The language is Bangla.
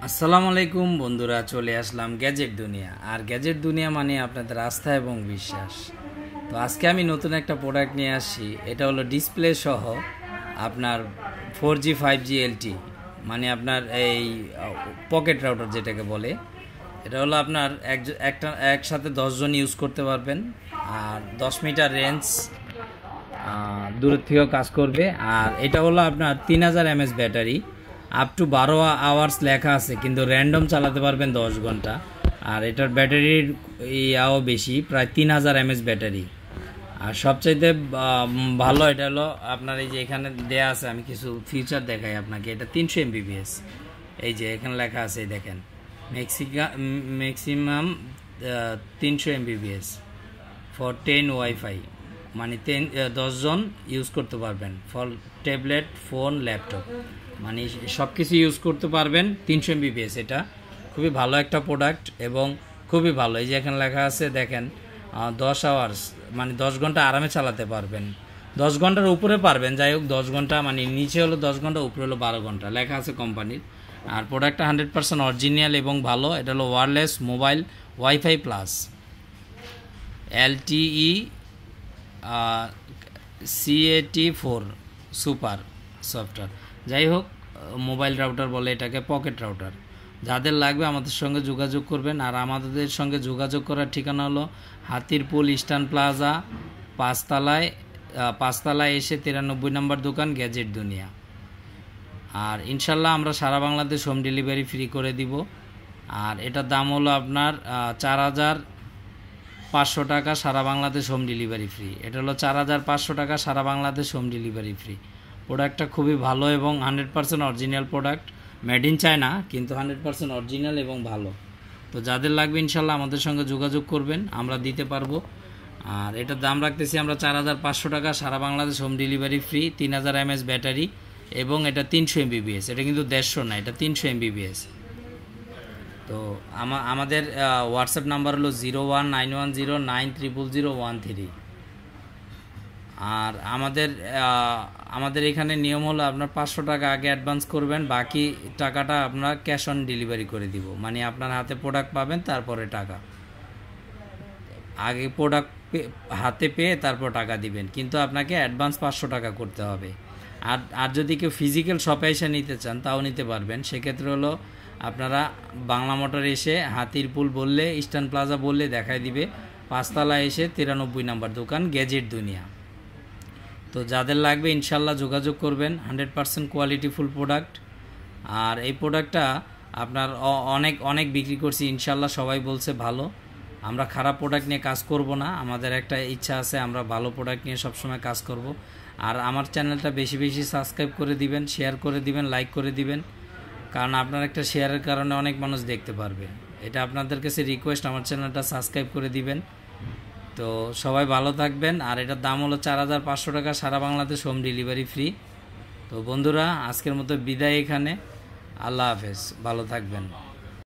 আসসালামু আলাইকুম বন্ধুরা, চলে আসলাম গ্যাজেট দুনিয়া। আর গ্যাজেট দুনিয়া মানে আপনাদের আস্থা এবং বিশ্বাস। তো আজকে আমি নতুন একটা প্রোডাক্ট নিয়ে আসছি। এটা হলো ডিসপ্লে সহ আপনার 4G 5G LTE, মানে আপনার এই পকেট রাউটার যেটাকে বলে। এটা হলো আপনার একসাথে 10 জন ইউজ করতে পারবেন। আর 10 মিটার রেঞ্জ দূরের থেকেও কাজ করবে। আর এটা হলো আপনার 3000 mAh battery, up to 12 hours লেখা আছে, কিন্তু র্যান্ডম চালাতে পারবেন 10 ঘন্টা। আর এটার ব্যাটারির ইয়াও বেশি, প্রায় 3000 mAh ব্যাটারি। আর সবচাইতে ভালো এটা হলো আপনার এই যে এখানে দেয়া আছে, আমি কিছু ফিচার দেখাই আপনাকে। এটা 300 MBPS, এই যে এখানে লেখা আছে দেখেন, ম্যাক্সিমাম 300 MBPS ফর 10 ওয়াইফাই, মানে 10 জন ইউজ করতে পারবেন। ফর ট্যাবলেট, ফোন, ল্যাপটপ, মানে সব কিছু ইউজ করতে পারবেন। 300 MBPS, এটা খুবই ভালো একটা প্রোডাক্ট এবং খুবই ভালো। এই যে এখানে লেখা আছে দেখেন, 10 আওয়ার্স, মানে 10 ঘন্টা আরামে চালাতে পারবেন। 10 ঘন্টার উপরে পারবেন, যাই হোক 10 ঘন্টা, মানে নিচে হলো 10 ঘন্টা, উপরে হলো 12 ঘন্টা লেখা আছে কোম্পানির। আর প্রোডাক্টটা 100% অরিজিনাল এবং ভালো। এটা হলো wireless mobile wifi plus LTE CAT4 super software. যাই হোক, মোবাইল রাউটার বলে এটাকে, পকেট রাউটার। যাদের লাগবে আমাদের সঙ্গে যোগাযোগ করবেন। আর আমাদের সঙ্গে যোগাযোগ করার ঠিকানা হলো হাতিরপুল ইস্টার্ন প্লাজা, পাঁচতলায় এসে 93 নম্বর দোকান, গ্যাজেট দুনিয়া। আর ইনশাল্লাহ আমরা সারা বাংলাদেশ হোম ডেলিভারি ফ্রি করে দিব। আর এটার দাম হলো আপনার 4500 টাকা, সারা বাংলাদেশ হোম ডেলিভারি ফ্রি। এটা হলো 4500 টাকা, সারা বাংলাদেশ হোম ডেলিভারি ফ্রি। প্রোডাক্টটা খুবই ভালো এবং 100% original product, made in China, কিন্তু 100% অরিজিনাল এবং ভালো। তো যাদের লাগবে ইনশাল্লাহ আমাদের সঙ্গে যোগাযোগ করবেন, আমরা দিতে পারবো। আর এটার দাম রাখতেছি আমরা 4500 টাকা, সারা Bangladesh home delivery free, 3000 mAh battery এবং এটা 300 MBPS। এটা কিন্তু 150 না, এটা 300 MBPS। তো আমাদের হোয়াটসঅ্যাপ নাম্বার হলো 019109000013। আর আমাদের এখানে নিয়ম হলো আপনার 500 টাকা আগে অ্যাডভান্স করবেন, বাকি টাকাটা আমরা ক্যাশ অন ডেলিভারি করে দিব। মানে আপনার হাতে প্রোডাক্ট পাবেন, তারপরে টাকা। আগে প্রোডাক্ট হাতে পেয়ে তারপর টাকা দিবেন, কিন্তু আপনাকে অ্যাডভান্স 500 টাকা করতে হবে। আর যদি কেউ ফিজিক্যাল শপে এসে নিতে চান তাও নিতে পারবেন। সেক্ষেত্রে হলো আপনারা বাংলা মোটর এসে হাতিরপুল বললে, ইস্টার্ন প্লাজা বললে দেখায় দিবে। পাঁচতলায় এসে 93 নম্বর দোকান, গ্যাজেট দুনিয়া। তো যাদের লাগবে ইনশাল্লাহ যোগাযোগ করবেন। 100% কোয়ালিটিফুল প্রোডাক্ট। আর এই প্রোডাক্টটা আপনার অনেক বিক্রি করছি, ইনশাল্লাহ সবাই বলছে ভালো। আমরা খারাপ প্রোডাক্ট নিয়ে কাজ করব না, আমাদের একটা ইচ্ছা আছে, আমরা ভালো প্রোডাক্ট নিয়ে সবসময় কাজ করব। আর আমার চ্যানেলটা বেশি বেশি সাবস্ক্রাইব করে দিবেন, শেয়ার করে দিবেন, লাইক করে দিবেন, কারণ আপনার একটা শেয়ারের কারণে অনেক মানুষ দেখতে পারবে। এটা আপনাদের কাছে রিকোয়েস্ট, আমার চ্যানেলটা সাবস্ক্রাইব করে দিবেন। তো সবাই ভালো থাকবেন। আর এটার দাম হলো 4500 টাকা, সারা বাংলাদেশ হোম ডেলিভারি ফ্রি। তো বন্ধুরা, আজকের মতো বিদায় এখানে। আল্লাহ হাফেজ, ভালো থাকবেন।